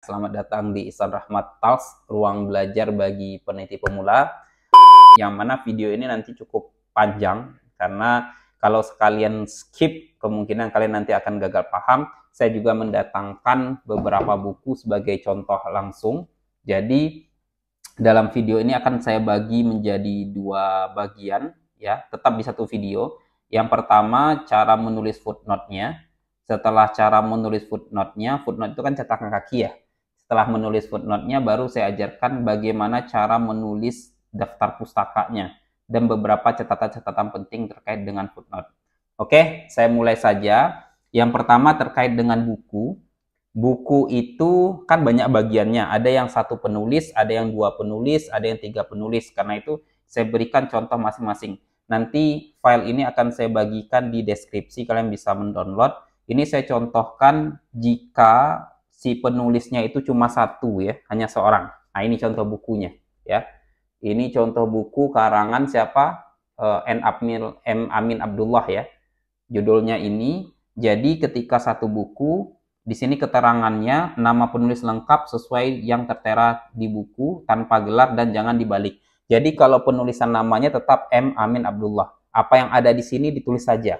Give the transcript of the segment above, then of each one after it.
Selamat datang di Ihsan Rahmat Talks, ruang belajar bagi peneliti pemula. Yang mana video ini nanti cukup panjang, karena kalau sekalian skip, kemungkinan kalian nanti akan gagal paham. Saya juga mendatangkan beberapa buku sebagai contoh langsung. Jadi, dalam video ini akan saya bagi menjadi dua bagian, ya, tetap di satu video. Yang pertama, cara menulis footnote-nya. Setelah cara menulis footnote-nya, footnote itu kan cetakan kaki ya. Setelah menulis footnote-nya, baru saya ajarkan bagaimana cara menulis daftar pustakanya dan beberapa catatan-catatan penting terkait dengan footnote. Oke, saya mulai saja. Yang pertama terkait dengan buku. Buku itu kan banyak bagiannya. Ada yang satu penulis, ada yang dua penulis, ada yang tiga penulis. Karena itu saya berikan contoh masing-masing. Nanti file ini akan saya bagikan di deskripsi, kalian bisa mendownload. Ini saya contohkan jika si penulisnya itu cuma satu ya, hanya seorang. Nah, ini contoh bukunya ya. Ini contoh buku karangan siapa? M. Amin Abdullah ya. Judulnya ini. Jadi ketika satu buku, di sini keterangannya nama penulis lengkap sesuai yang tertera di buku tanpa gelar dan jangan dibalik. Jadi kalau penulisan namanya tetap M. Amin Abdullah. Apa yang ada di sini ditulis saja.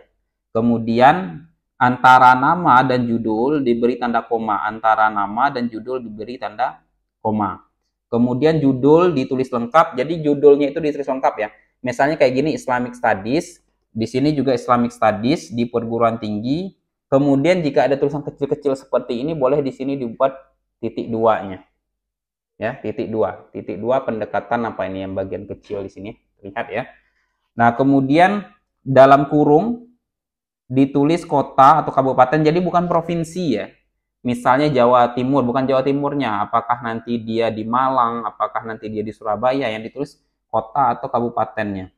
Kemudian antara nama dan judul diberi tanda koma. Antara nama dan judul diberi tanda koma. Kemudian judul ditulis lengkap. Jadi judulnya itu ditulis lengkap ya. Misalnya kayak gini, Islamic Studies. Di sini juga Islamic Studies di perguruan tinggi. Kemudian jika ada tulisan kecil-kecil seperti ini, boleh di sini dibuat titik duanya. Ya, titik dua. Titik dua pendekatan apa ini yang bagian kecil di sini. Lihat ya. Nah, kemudian dalam kurung ditulis kota atau kabupaten, jadi bukan provinsi ya. Misalnya Jawa Timur, bukan Jawa Timurnya. Apakah nanti dia di Malang, apakah nanti dia di Surabaya, yang ditulis kota atau kabupatennya.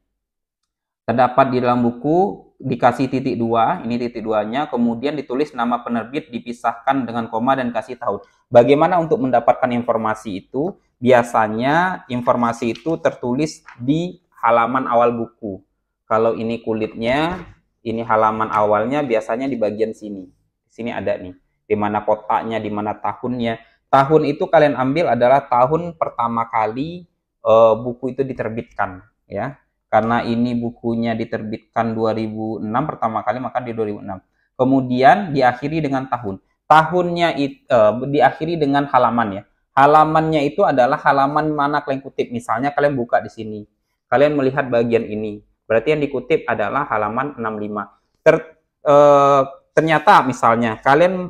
Terdapat di dalam buku, dikasih titik dua, ini titik duanya, kemudian ditulis nama penerbit, dipisahkan dengan koma dan kasih tahun. Bagaimana untuk mendapatkan informasi itu? Biasanya informasi itu tertulis di halaman awal buku. Kalau ini kulitnya, ini halaman awalnya, biasanya di bagian sini. Di sini ada nih, di mana kotaknya, di mana tahunnya. Tahun itu kalian ambil adalah tahun pertama kali buku itu diterbitkan, ya. Karena ini bukunya diterbitkan 2006 pertama kali, maka di 2006. Kemudian diakhiri dengan tahun. Tahunnya diakhiri dengan halaman ya. Halamannya itu adalah halaman mana kalian kutip. Misalnya kalian buka di sini. Kalian melihat bagian ini. Berarti yang dikutip adalah halaman 65. Ternyata misalnya kalian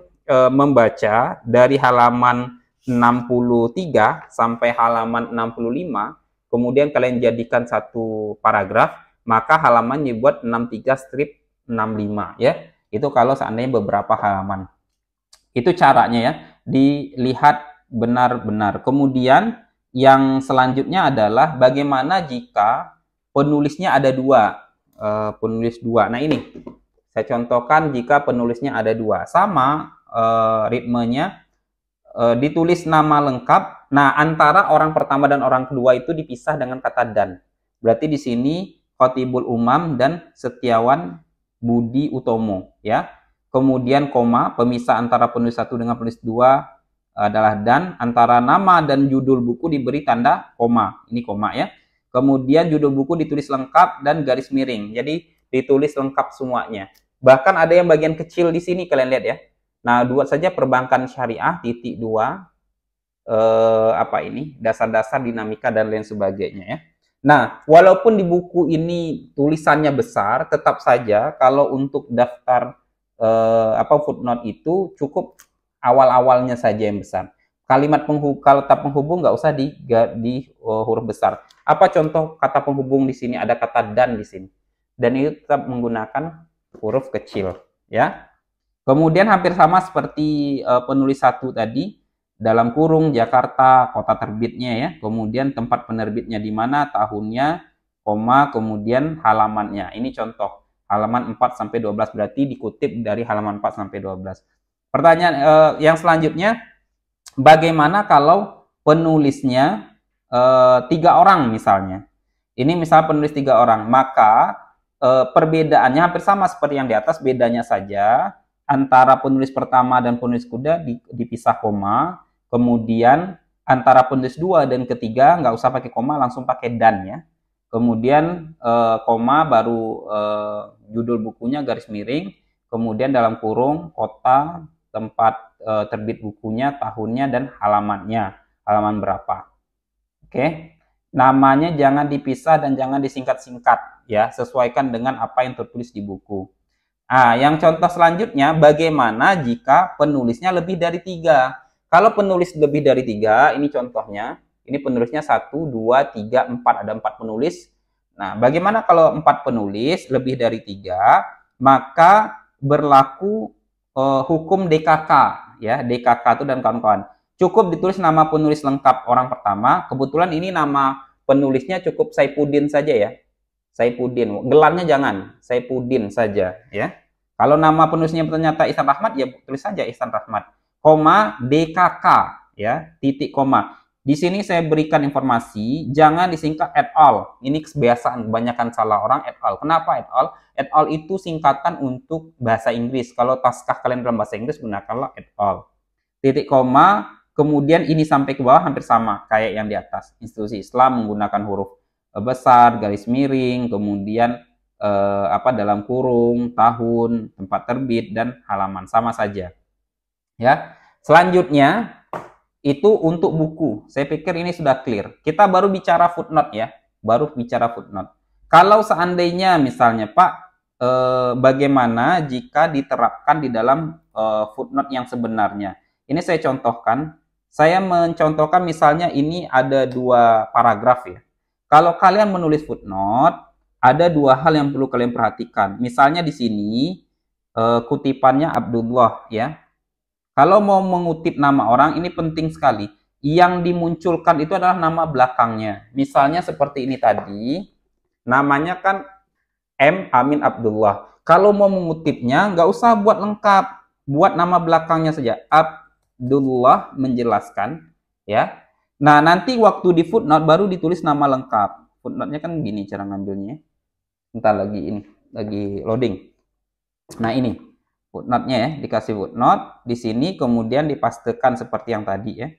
membaca dari halaman 63 sampai halaman 65, kemudian kalian jadikan satu paragraf, maka halaman dibuat 63 strip 65 ya. Itu kalau seandainya beberapa halaman. Itu caranya ya, dilihat benar-benar. Kemudian yang selanjutnya adalah bagaimana jika penulisnya ada dua, penulis dua. Nah ini saya contohkan jika penulisnya ada dua, sama ritmenya, ditulis nama lengkap. Nah antara orang pertama dan orang kedua itu dipisah dengan kata dan. Berarti di sini Khotibul Umam dan Setiawan Budi Utomo ya. Kemudian koma, pemisah antara penulis satu dengan penulis dua adalah dan. Antara nama dan judul buku diberi tanda koma. Ini koma ya. Kemudian judul buku ditulis lengkap dan garis miring. Jadi ditulis lengkap semuanya. Bahkan ada yang bagian kecil di sini kalian lihat ya. Nah, buat saja perbankan syariah titik dua, apa ini, dasar-dasar dinamika dan lain sebagainya ya. Nah, walaupun di buku ini tulisannya besar, tetap saja kalau untuk daftar footnote itu cukup awal-awalnya saja yang besar. Kalimat kata penghubung nggak usah di huruf besar. Apa contoh kata penghubung di sini? Ada kata dan di sini. Dan itu tetap menggunakan huruf kecil, ya. Kemudian hampir sama seperti penulis satu tadi, dalam kurung Jakarta, kota terbitnya ya. Kemudian tempat penerbitnya di mana, tahunnya, koma, kemudian halamannya. Ini contoh. Halaman 4 sampai 12 berarti dikutip dari halaman 4 sampai 12. Pertanyaan yang selanjutnya, bagaimana kalau penulisnya 3 orang misalnya? Ini misal penulis 3 orang, maka perbedaannya hampir sama seperti yang di atas, bedanya saja antara penulis pertama dan penulis kedua dipisah koma, Kemudian antara penulis 2 dan ketiga nggak usah pakai koma, langsung pakai dan ya. Kemudian koma, baru judul bukunya garis miring, kemudian dalam kurung kota, tempat terbit bukunya, tahunnya, dan halamannya, halaman berapa. Oke, namanya jangan dipisah dan jangan disingkat-singkat ya, sesuaikan dengan apa yang tertulis di buku. Nah, yang contoh selanjutnya, bagaimana jika penulisnya lebih dari 3? Kalau penulis lebih dari 3, ini contohnya, ini penulisnya 1, 2, 3, 4, ada 4 penulis. Nah, bagaimana kalau 4 penulis lebih dari 3, maka berlaku hukum DKK ya, DKK itu dan kawan-kawan. Cukup ditulis nama penulis lengkap orang pertama. Kebetulan ini nama penulisnya cukup Saifuddin saja ya. Saifuddin, gelarnya jangan, Saifuddin saja ya. Kalau nama penulisnya ternyata Ihsan Rahmat, ya tulis saja Ihsan Rahmat, koma DKK ya, titik koma. Di sini saya berikan informasi, jangan disingkat et al. Ini kebiasaan kebanyakan salah orang, et al. Kenapa et al? Et al itu singkatan untuk bahasa Inggris. Kalau naskah kalian dalam bahasa Inggris, gunakanlah et al. Titik koma, kemudian ini sampai ke bawah hampir sama kayak yang di atas. Institusi Islam menggunakan huruf besar, garis miring, kemudian dalam kurung, tahun, tempat terbit, dan halaman, sama saja. Ya. Selanjutnya itu untuk buku. Saya pikir ini sudah clear. Kita baru bicara footnote ya, baru bicara footnote. Kalau seandainya misalnya Pak, bagaimana jika diterapkan di dalam footnote yang sebenarnya? Ini saya contohkan. Saya mencontohkan misalnya ini ada 2 paragraf ya. Kalau kalian menulis footnote, ada 2 hal yang perlu kalian perhatikan. Misalnya di sini kutipannya Abdullah ya. Kalau mau mengutip nama orang, ini penting sekali. Yang dimunculkan itu adalah nama belakangnya. Misalnya seperti ini tadi, namanya kan M. Amin Abdullah. Kalau mau mengutipnya, nggak usah buat lengkap. Buat nama belakangnya saja. Abdullah menjelaskan. Ya. Nah, nanti waktu di footnote baru ditulis nama lengkap. Footnote-nya kan gini cara ngambilnya. Bentar lagi loading. Nah, ini. Footnote-nya ya, dikasih footnote di sini, kemudian dipastekan seperti yang tadi ya.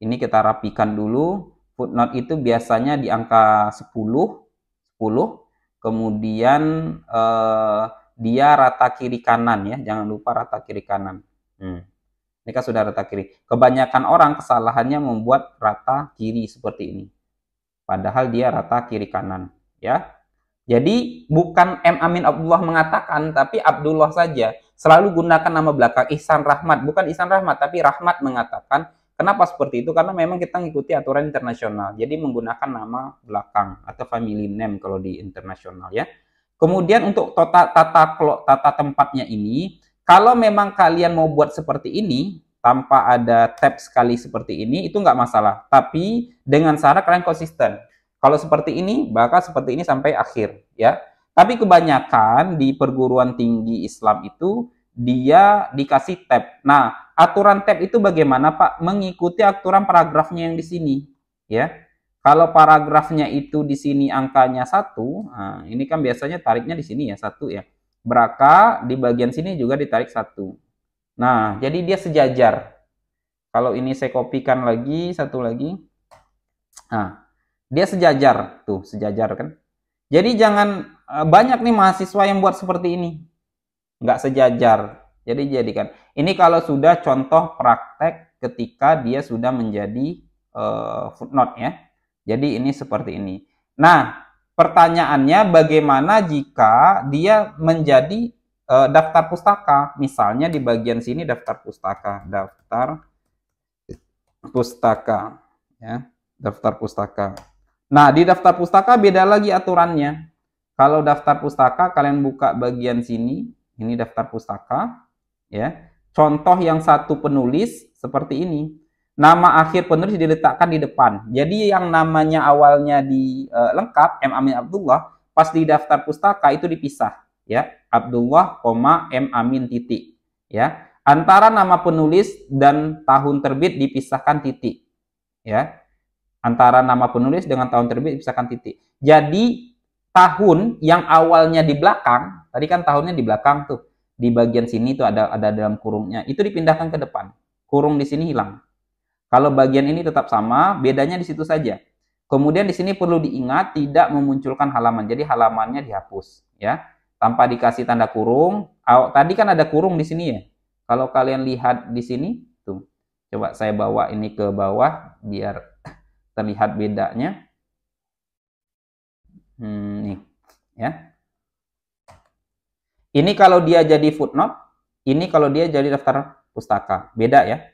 Ini kita rapikan dulu. Footnote itu biasanya di angka 10, kemudian dia rata kiri kanan ya, jangan lupa rata kiri kanan. Ini kan sudah rata kiri. Kebanyakan orang kesalahannya membuat rata kiri seperti ini. Padahal dia rata kiri kanan ya. Jadi bukan M. Amin Abdullah mengatakan, tapi Abdullah saja. Selalu gunakan nama belakang Ihsan Rahmat, bukan Ihsan Rahmat, tapi Rahmat mengatakan. Kenapa seperti itu? Karena memang kita mengikuti aturan internasional. Jadi menggunakan nama belakang atau family name kalau di internasional ya. Kemudian untuk tata tempatnya ini, kalau memang kalian mau buat seperti ini, tanpa ada tab sekali seperti ini, itu nggak masalah. Tapi dengan syarat kalian konsisten. Kalau seperti ini, bakal seperti ini sampai akhir, ya. Tapi kebanyakan di perguruan tinggi Islam itu dia dikasih tab. Nah, aturan tab itu bagaimana, Pak? Mengikuti aturan paragrafnya yang di sini, ya. Kalau paragrafnya itu di sini angkanya 1, nah, ini kan biasanya tariknya di sini ya 1 ya. Beraka di bagian sini juga ditarik 1. Nah, jadi dia sejajar. Kalau ini saya kopikan lagi, satu lagi. Nah, dia sejajar, tuh sejajar kan. Jadi jangan banyak nih mahasiswa yang buat seperti ini, nggak sejajar. Jadi jadikan ini kalau sudah contoh praktek ketika dia sudah menjadi footnote ya. Jadi ini seperti ini. Nah, pertanyaannya bagaimana jika dia menjadi daftar pustaka? Misalnya di bagian sini daftar pustaka, ya, daftar pustaka. Nah, di daftar pustaka beda lagi aturannya. Kalau daftar pustaka, kalian buka bagian sini. Ini daftar pustaka. Ya. Contoh yang 1 penulis seperti ini. Nama akhir penulis diletakkan di depan. Jadi yang namanya awalnya di lengkap, M. Amin Abdullah, pas di daftar pustaka itu dipisah. Ya. Abdullah, M. Amin titik. Ya. Antara nama penulis dan tahun terbit dipisahkan titik. Ya. Antara nama penulis dengan tahun terbit dipisahkan titik. Jadi tahun yang awalnya di belakang, tadi kan tahunnya di belakang tuh, di bagian sini tuh ada dalam kurungnya, itu dipindahkan ke depan. Kurung di sini hilang. Kalau bagian ini tetap sama, bedanya di situ saja. Kemudian di sini perlu diingat tidak memunculkan halaman. Jadi halamannya dihapus ya. Tanpa dikasih tanda kurung. Tadi kan ada kurung di sini ya. Kalau kalian lihat di sini tuh. Coba saya bawa ini ke bawah biar terlihat bedanya. Nih ya. Ini kalau dia jadi footnote, ini kalau dia jadi daftar pustaka. Beda ya.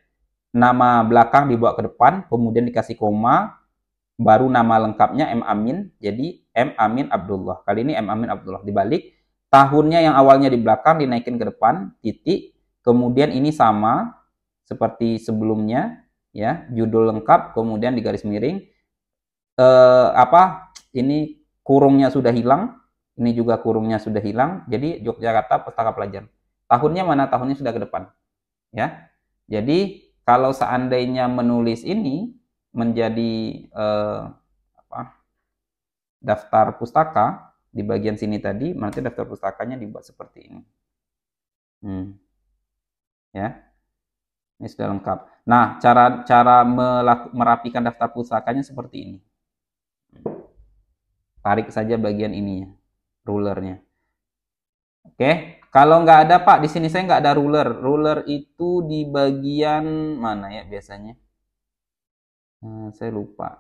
Nama belakang dibawa ke depan, kemudian dikasih koma, baru nama lengkapnya M. Amin, jadi M. Amin Abdullah. Kali ini M. Amin Abdullah. Dibalik, tahunnya yang awalnya di belakang dinaikin ke depan, titik, kemudian ini sama seperti sebelumnya, ya, judul lengkap, kemudian di garis miring. Ini kurungnya sudah hilang, ini juga kurungnya sudah hilang, jadi Yogyakarta Pustaka Pelajar. Tahunnya mana? Tahunnya sudah ke depan, ya. Jadi kalau seandainya menulis ini menjadi daftar pustaka di bagian sini tadi, nanti daftar pustakanya dibuat seperti ini. Ya, ini sudah lengkap. Nah, cara merapikan daftar pustakanya seperti ini. Tarik saja bagian ininya, rulernya. Oke, kalau nggak ada Pak, di sini saya nggak ada ruler. Ruler itu di bagian mana ya biasanya? Saya lupa.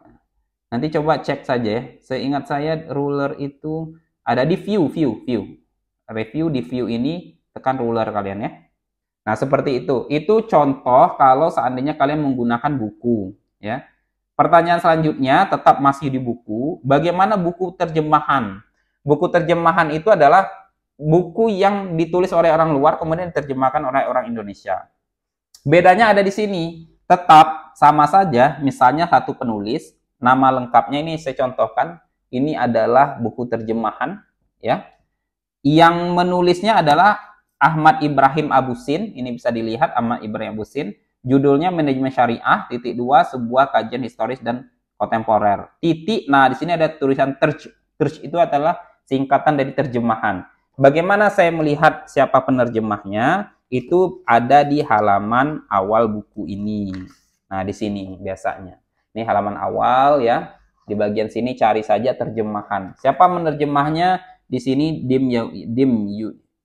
Nanti coba cek saja ya. Seingat saya ruler itu ada di view. Review di view ini, tekan ruler kalian ya. Nah, seperti itu. Itu contoh kalau seandainya kalian menggunakan buku ya. Pertanyaan selanjutnya tetap masih di buku. Bagaimana buku terjemahan? Buku terjemahan itu adalah buku yang ditulis oleh orang luar kemudian diterjemahkan oleh orang Indonesia. Bedanya ada di sini. Tetap sama saja, misalnya satu penulis, nama lengkapnya ini saya contohkan, ini adalah buku terjemahan ya. Yang menulisnya adalah Ahmad Ibrahim Abusin, ini bisa dilihat Ahmad Ibrahim Abusin. Judulnya Manajemen Syariah, titik 2, sebuah kajian historis dan kontemporer. Titik, nah di sini ada tulisan terj. Terj itu adalah singkatan dari terjemahan. Bagaimana saya melihat siapa penerjemahnya? Itu ada di halaman awal buku ini. Nah, di sini biasanya. Ini halaman awal ya. Di bagian sini cari saja terjemahan. Siapa menerjemahnya? Di sini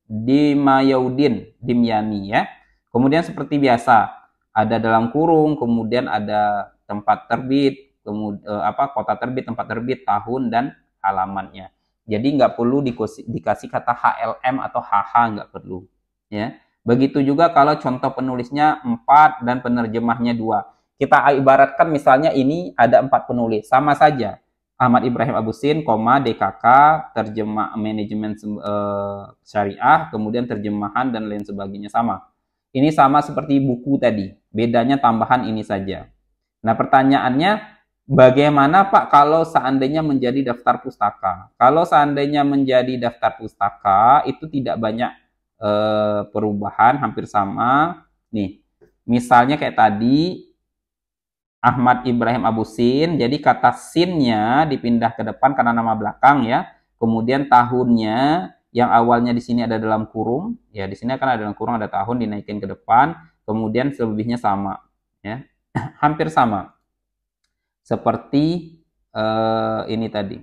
Dimayaudin Dimyani ya. Kemudian seperti biasa ada dalam kurung, kemudian ada tempat terbit, kemudian kota terbit, tempat terbit, tahun dan halamannya. Jadi nggak perlu dikasih kata HLM atau HH, nggak perlu ya. Begitu juga kalau contoh penulisnya 4 dan penerjemahnya 2. Kita ibaratkan misalnya ini ada 4 penulis, sama saja. Ahmad Ibrahim Abusin, DKK, terjemah manajemen syariah, kemudian terjemahan dan lain sebagainya sama. Ini sama seperti buku tadi, bedanya tambahan ini saja. Nah, pertanyaannya, bagaimana Pak kalau seandainya menjadi daftar pustaka? Kalau seandainya menjadi daftar pustaka, itu tidak banyak perubahan, hampir sama. Nih, misalnya kayak tadi, Ahmad Ibrahim Abusin, jadi kata sin-nya dipindah ke depan karena nama belakang ya. Kemudian tahunnya yang awalnya di sini ada dalam kurung, ya di sini kan ada dalam kurung, ada tahun dinaikin ke depan, kemudian selebihnya sama, ya, hampir sama, seperti ini tadi.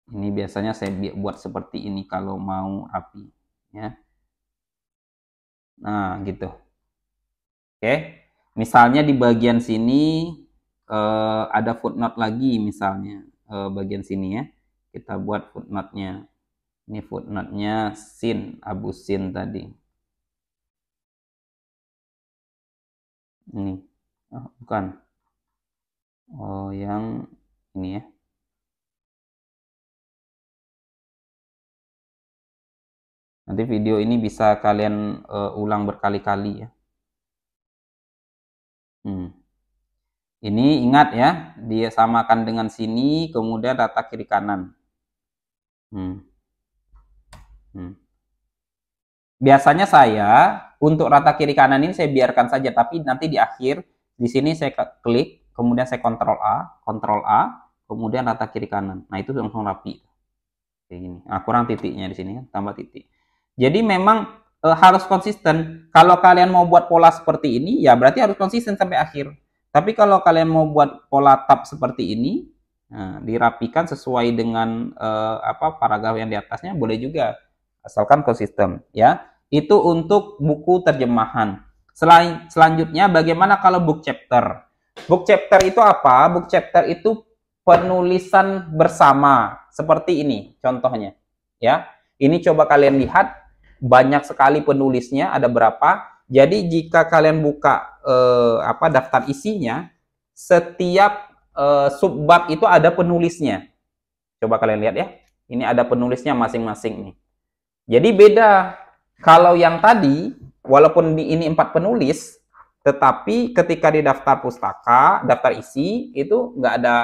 Ini biasanya saya buat seperti ini kalau mau rapi, ya. Nah, gitu. Oke, misalnya di bagian sini ada footnote lagi, misalnya bagian sini ya. Kita buat footnote-nya. Ini footnote-nya Sin, Abu Sin tadi. Ini. Oh, bukan. Oh, yang ini ya. Nanti video ini bisa kalian ulang berkali-kali ya. Ini ingat ya, dia samakan dengan sini, kemudian rata kiri kanan. Biasanya saya untuk rata kiri kanan ini saya biarkan saja, tapi nanti di akhir di sini saya klik, kemudian saya Ctrl A, kemudian rata kiri kanan. Nah, itu langsung rapi. Kayak gini. Nah, kurang titiknya di sini, tambah titik. Jadi memang harus konsisten. Kalau kalian mau buat pola seperti ini, ya berarti harus konsisten sampai akhir. Tapi kalau kalian mau buat pola tab seperti ini, nah, dirapikan sesuai dengan paragraf yang di atasnya, boleh juga, asalkan konsisten, ya. Itu untuk buku terjemahan. Selanjutnya, bagaimana kalau book chapter? Book chapter itu apa? Book chapter itu penulisan bersama, seperti ini contohnya, ya. Ini coba kalian lihat, banyak sekali penulisnya, ada berapa. Jadi jika kalian buka daftar isinya, setiap subbab itu ada penulisnya. Coba kalian lihat ya, ini ada penulisnya masing-masing nih. Jadi beda. Kalau yang tadi, walaupun ini 4 penulis, tetapi ketika di daftar pustaka, daftar isi, itu nggak ada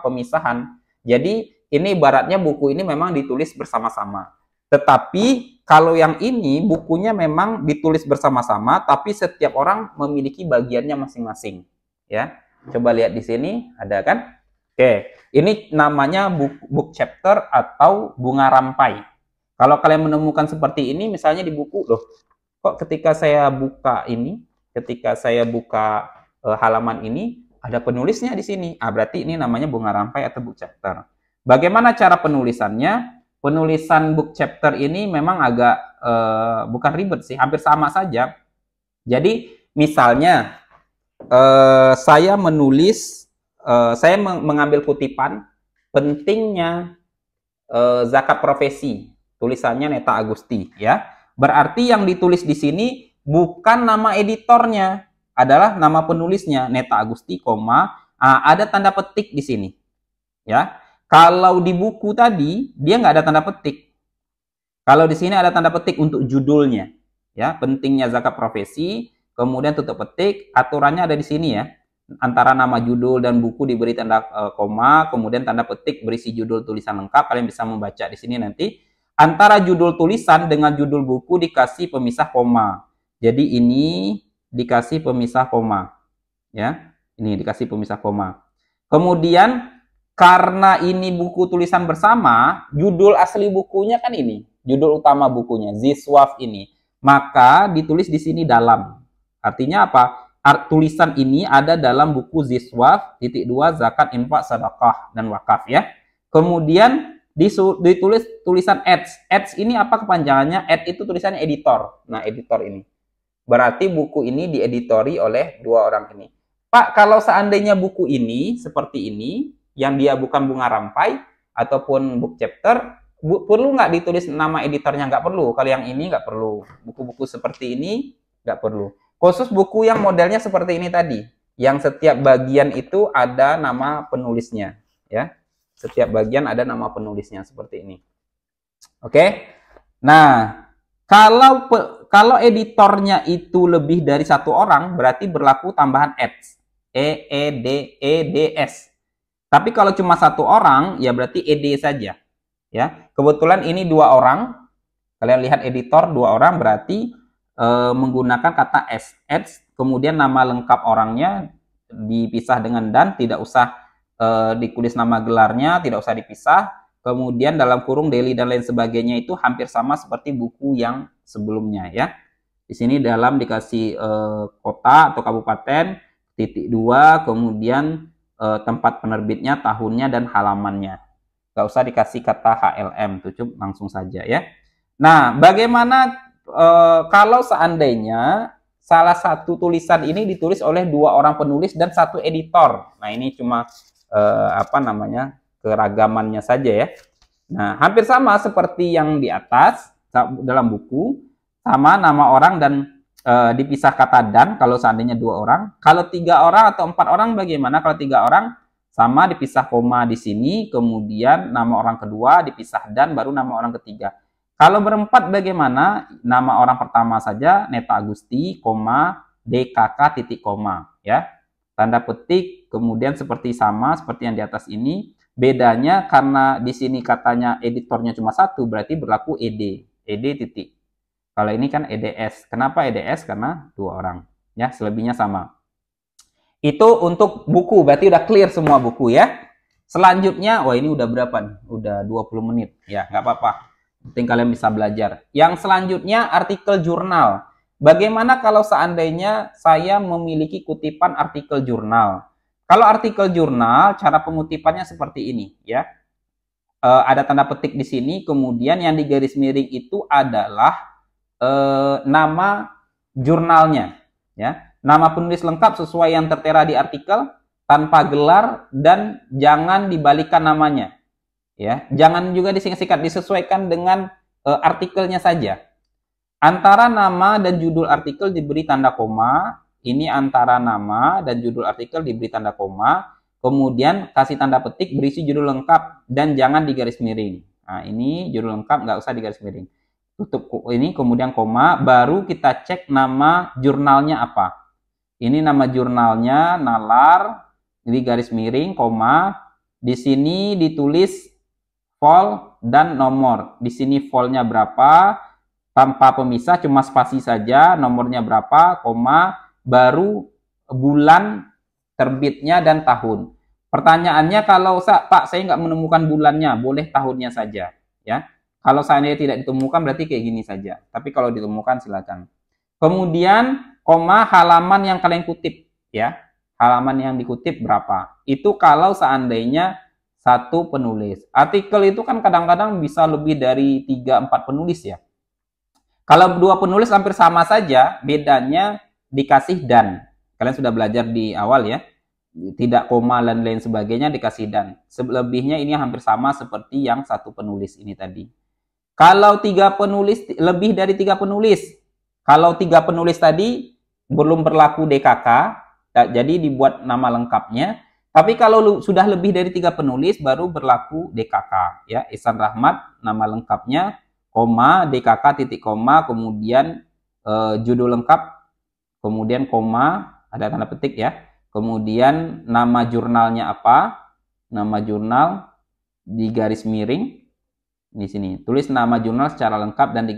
pemisahan. Jadi ini ibaratnya buku ini memang ditulis bersama-sama. Tetapi kalau yang ini bukunya memang ditulis bersama-sama, tapi setiap orang memiliki bagiannya masing-masing. Ya, coba lihat di sini, ada kan? Oke, ini namanya book chapter atau bunga rampai. Kalau kalian menemukan seperti ini, misalnya di buku, loh, kok ketika saya buka ini, ketika saya buka halaman ini, ada penulisnya di sini. Berarti ini namanya bunga rampai atau book chapter. Bagaimana cara penulisannya? Penulisan book chapter ini memang agak bukan ribet sih, hampir sama saja. Jadi misalnya saya menulis, saya mengambil kutipan pentingnya zakat profesi, tulisannya Neta Agusti, ya. Berarti yang ditulis di sini bukan nama editornya, adalah nama penulisnya Neta Agusti, ada tanda petik di sini, ya. Kalau di buku tadi, dia nggak ada tanda petik. Kalau di sini ada tanda petik untuk judulnya. Ya, pentingnya zakat profesi, kemudian tutup petik, aturannya ada di sini ya. Antara nama judul dan buku diberi tanda koma, kemudian tanda petik berisi judul tulisan lengkap. Kalian bisa membaca di sini nanti. Antara judul tulisan dengan judul buku dikasih pemisah koma. Jadi ini dikasih pemisah koma. Ya, ini dikasih pemisah koma. Kemudian karena ini buku tulisan bersama, judul asli bukunya kan ini, judul utama bukunya, Ziswaf ini. Maka ditulis di sini dalam. Artinya apa? Tulisan ini ada dalam buku Ziswaf, _2, zakat, infak, sedekah, dan wakaf ya. Kemudian ditulis tulisan ads. Ads ini apa kepanjangannya? Ads itu tulisannya editor. Nah, editor ini. Berarti buku ini dieditori oleh 2 orang ini. Pak, kalau seandainya buku ini seperti ini, yang dia bukan bunga rampai ataupun book chapter, perlu nggak ditulis nama editornya? Nggak perlu. Kalau yang ini nggak perlu. Buku-buku seperti ini nggak perlu. Khusus buku yang modelnya seperti ini tadi, yang setiap bagian itu ada nama penulisnya, ya. Setiap bagian ada nama penulisnya seperti ini. Oke. Nah, kalau editornya itu lebih dari 1 orang, berarti berlaku tambahan eds. EDS. Tapi kalau cuma 1 orang, ya berarti ED saja. Ya, kebetulan ini 2 orang. Kalian lihat editor 2 orang, berarti menggunakan kata ads. Kemudian nama lengkap orangnya dipisah dengan dan, tidak usah ditulis nama gelarnya, tidak usah dipisah. Kemudian dalam kurung daily dan lain sebagainya itu hampir sama seperti buku yang sebelumnya ya. Di sini dalam dikasih kota atau kabupaten, _2, kemudian tempat penerbitnya, tahunnya, dan halamannya. Gak usah dikasih kata HLM, cukup langsung saja ya. Nah, bagaimana kalau seandainya salah satu tulisan ini ditulis oleh 2 orang penulis dan 1 editor? Nah, ini cuma keragamannya saja ya. Nah, hampir sama seperti yang di atas dalam buku, sama nama orang dan dipisah kata dan kalau seandainya 2 orang. Kalau 3 orang atau 4 orang bagaimana? Kalau 3 orang sama dipisah koma di sini, kemudian nama orang kedua dipisah dan, baru nama orang ketiga. Kalau berempat bagaimana? Nama orang pertama saja Neta Agusti, DKK, ya. Tanda petik, kemudian seperti yang di atas ini. Bedanya karena di sini katanya editornya cuma 1, berarti berlaku ED. Kalau ini kan EDS. Kenapa EDS? Karena 2 orang. Ya, selebihnya sama. Itu untuk buku. Berarti udah clear semua buku ya. Selanjutnya, wah ini udah berapa nih? Udah 20 menit. Ya, nggak apa-apa. Penting kalian bisa belajar. Yang selanjutnya artikel jurnal. Bagaimana kalau seandainya saya memiliki kutipan artikel jurnal? Kalau artikel jurnal, cara pengutipannya seperti ini, ya. Ada tanda petik di sini, kemudian yang di garis miring itu adalah nama jurnalnya, ya. Nama penulis lengkap sesuai yang tertera di artikel, tanpa gelar dan jangan dibalikan namanya. Ya, jangan juga disingkat-singkat, disesuaikan dengan artikelnya saja. Antara nama dan judul artikel diberi tanda koma. Ini antara nama dan judul artikel diberi tanda koma. Kemudian kasih tanda petik berisi judul lengkap dan jangan digaris miring. Nah, ini judul lengkap nggak usah digaris miring. Tutup ini, kemudian koma. Baru kita cek nama jurnalnya apa. Ini nama jurnalnya nalar, di garis miring, koma. Di sini ditulis vol dan nomor. Di sini volnya berapa, tanpa pemisah, cuma spasi saja, nomornya berapa, koma, baru bulan terbitnya dan tahun. Pertanyaannya, kalau Pak saya nggak menemukan bulannya, boleh tahunnya saja, ya. Kalau seandainya tidak ditemukan berarti kayak gini saja. Tapi kalau ditemukan silakan. Kemudian koma, halaman yang kalian kutip, ya. Halaman yang dikutip berapa? Itu kalau seandainya satu penulis. Artikel itu kan kadang-kadang bisa lebih dari 3-4 penulis, ya. Kalau dua penulis hampir sama saja, bedanya dikasih dan. Kalian sudah belajar di awal, ya. Tidak koma dan lain sebagainya dikasih dan. Selebihnya ini hampir sama seperti yang satu penulis ini tadi. Kalau tiga penulis, lebih dari 3 penulis. Kalau 3 penulis tadi belum berlaku DKK, jadi dibuat nama lengkapnya. Tapi kalau sudah lebih dari 3 penulis baru berlaku DKK, ya. Ihsan Rahmat nama lengkapnya, koma, DKK, titik koma, kemudian judul lengkap, kemudian koma, ada tanda petik, ya. Kemudian nama jurnalnya apa? Nama jurnal di garis miring di sini. Tulis nama jurnal secara lengkap dan di